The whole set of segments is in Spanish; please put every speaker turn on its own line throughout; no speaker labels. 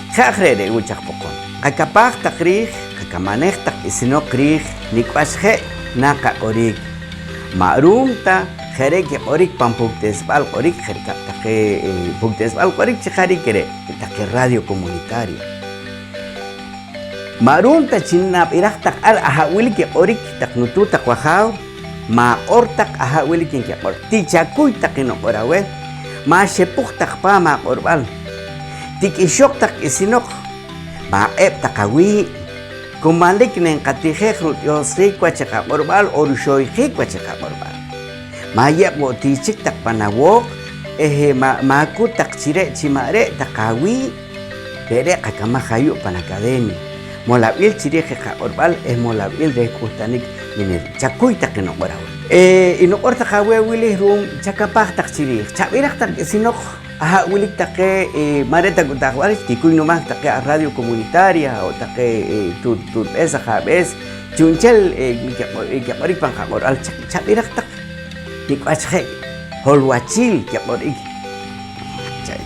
Jajre uchak pokon. Kakapaj takrij, kakamanej tak isino krij, nikpashje naka orik. Marumta jerek orik pampugtesbal orik jerkap take pugtesbal orik chijarik kere take radio comunitaria. Marumta chinap irak tak al ahawili ke orik tak nutu tak wahaw ma ortak ahawili ke or tichakuy tak inokorawe ma shepuk tak pa ma orbal tik isyok tak isinok ma ep takawi kumalik neng katije krutyosi kwa chaka orbal orushoy kwa chaka orbal ma yep wo tichik tak panawok ma ku tak chire chimare takawi bere kakama hayu panakademi molawil chirije ka orbal molawil de kustanik minir chakuy tak inokorawe inokor takawe wili rum chakapaj tak chirij chabirak tak isinok aha wilik take mareta gutakwal tikuy nomás take radio comunitaria o take tu esa jabes chunchel que morik pan jabor al chabirak tak tikwachhe holwachil que morik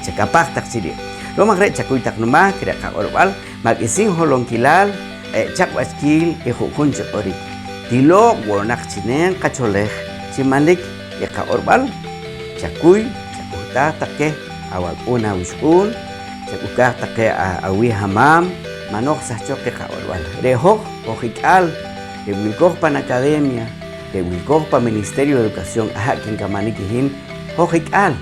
chakapaj tak chirij lo magre chakuy tak nomás kira ka orbal magisin holonkilal chakwachkil jujun chorik tilo wonak chinen kacholej chimanik ka orbal chakuy take awal una wisun chakuka take awi hamam manok sahchoke ka orbal reho ojikal de wilkoj pan academia de wilkoj pan ministerio de educación aha kin kamanikihin ojikal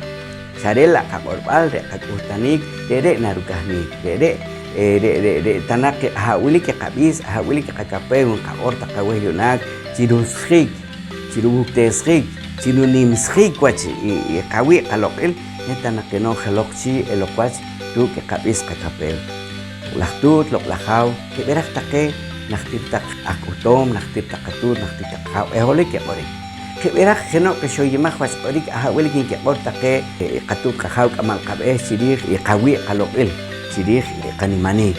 charela ka orbal de akustanik de narukahnik de tanake hawili ke kabis hawili ke kapeun ka orta ka weyonak chirusrik chirubutesrik chinunimsrik kwachi kawi kalokil netana que no gelokchi elokwach tu que kabis kakapel lahtut loklahaw que verak take nachtirtak akutom nachtirtak katut nachtirtak haw ehole que ori que verak geno que shoyimaj was orik ahawil que orta que katut kahaw kamal kabe chirij y kawi kalokil chirij kanimani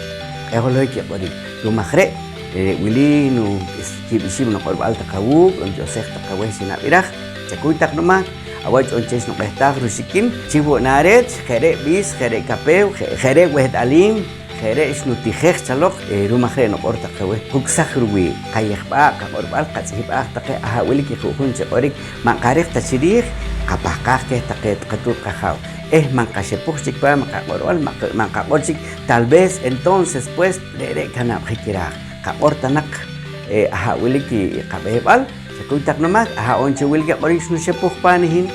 ehole que ori lu majre wili nu kibishim no qorbal takawu on josef takawe sina verak chakuy tak nomás awach onches no qestaj rusikin chivo naret jere bis jere kapeu jere wet alim jere isnutijej chalok rumajre no porta qawe kuksajruwi qayejba qaorbal qatsihba taqe ahawili ki khujun chorik manqarij tachirij qapajqaj ke taqet qatut qajaw manqashepuk chikpa manqaorbal manqaqorchik tal vez entonces pues re kana qikira qaortanak ahawili ki qabebal kuitak nomás aha onche wilke qorik nushepuk panihin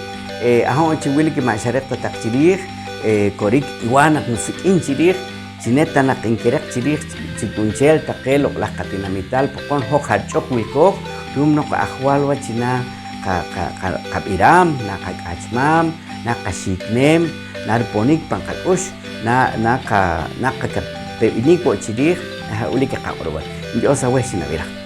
aha onche wilke masharek tak chirij korik iwanak nusikin chirij chineta nak inkerek chirij chikunchel takelok las katinamital pokon hojachok wilkok rumno ka ahwalwa china ka biram na ka achmam na ka shiknem narponik pangkakush na ka pe iniko chirij aha ulike ka orwa yo sawe sinabira